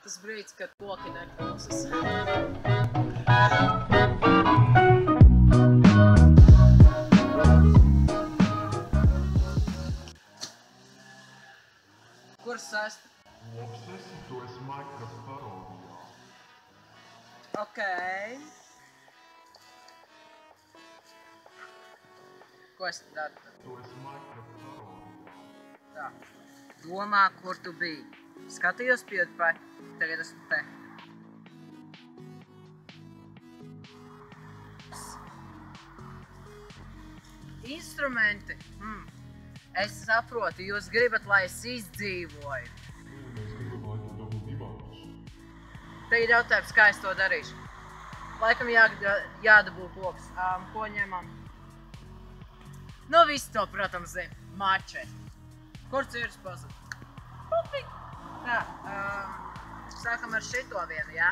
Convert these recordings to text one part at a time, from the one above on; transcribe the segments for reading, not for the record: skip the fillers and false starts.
Tas brīdis, kad koki neklausas. Kur sest? Labs esi, tu esi Minecraft parodijā. Okei. Ko es daru? Tu esi Minecraft parodijā. Tā. Domā, kur tu biji. Skatījos PewDiePie, tagad esmu te. Instrumenti. Es saprotu, jūs gribat, lai es izdzīvoju. Mēs gribam, lai tu dabū dimantus. Tagad jautājums, kā es to darīšu. Laikam jādabū koks. Ko ņemam? Nu, visi to, protams, zina. Mačeti. Kur cirvis pasaka? Pupik! Tā, sākam ar šito vienu, jā?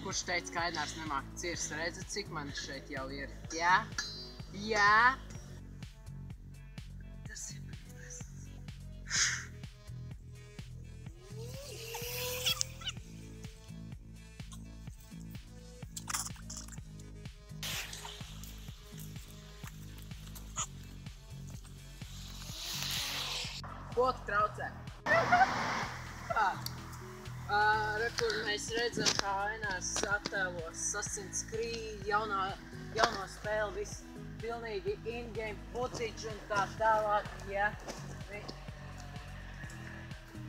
Kurš teica, ka Ainārs nemāk cirst? Redzat, cik man šeit jau ir? Jā? Jā? Tas ir brīnās. Ko tu traucē? Re, kur mēs redzam, kā Ainārs attēlos Assassin's Creed, jauno spēli, viss pilnīgi in-game footage un tā tālāk, ja.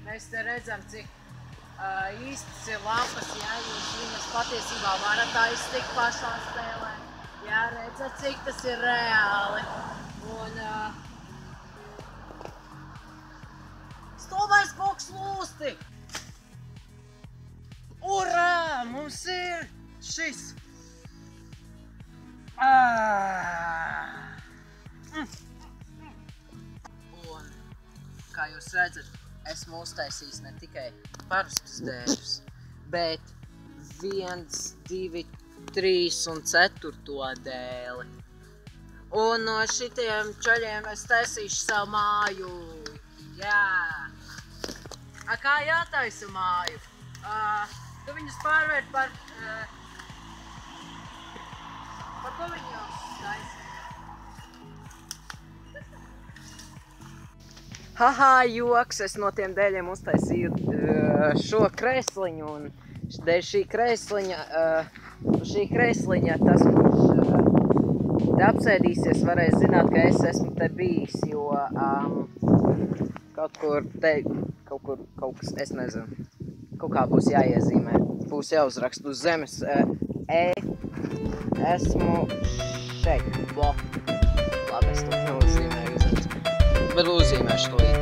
Mēs te redzam, cik īstas ir lampas, ja, jūs viņas patiesībā varat aiztikt pašā spēlē. Jā, redzat, cik tas ir reāli. Un stulbais koks lūsti! Urā! Mums ir šis! Un, kā jūs redzat, esmu uztaisījis ne tikai parastus dēļus, bet 1, 2, 3 un 4. dēli. Un no šitiem čaļiem es taisīšu savu māju. Jā! Kā jātaisa māju? Tu viņus pārvērt par ko viņi jau taisa? Haha, joks! Es no tiem dēļiem uztaisīju šo krēsliņu un dēļ šī krēsliņa, tas, kurš te apsēdīsies, varēs zināt, ka es esmu te bijis, jo kaut kas, es nezinu. Kaut kā būs jāiezīmē, būs jāuzrakst uz zemes. Esmu šeit. Labi, es to neuzzīmēju, bet uzzīmēšu to.